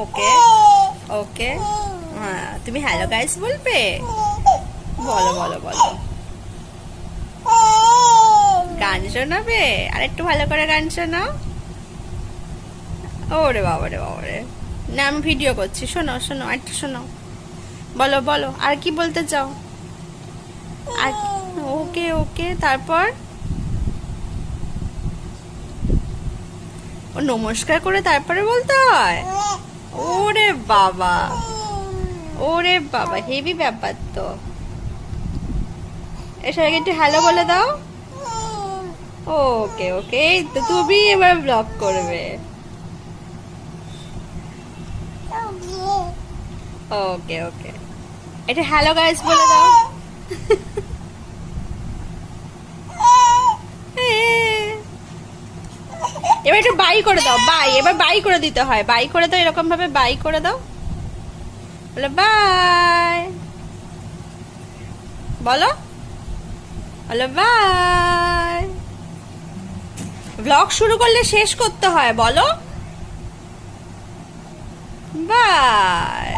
ওকে ওকে হ্যাঁ, তুমি hello guys বলবে? বলো বলো বলো। গান শোনাবে? আর একটু ভালো করে গান শোনাও। ওরে বাবা রে বাবা রে, না আমি ভিডিও করছি, শোনো শোনো একটু শোনো। বলো বলো, আর কি বলতে চাও? আর ওকে ওকে, তারপর? ও নমস্কার করে তারপরে বলতে হয়? ওরে বাবা, ওরে বাবা, হেভি ব্যাপার তো। এর সবাইকে একটু হ্যালো বলে দাও। ওকে ওকে, এই তো তুমি এবার ব্লগ করবে। ওকে ওকে, এটা হ্যালো গাইস বলে দাও। এবার একটু বাই করে দাও, বাই, এবার বাই করে দিতে হয়, বাই করে দাও, এরকম ভাবে বাই করে দাও। বলো বাই, বলো বলো বাই। ব্লগ শুরু করলে শেষ করতে হয়, বলো বাই।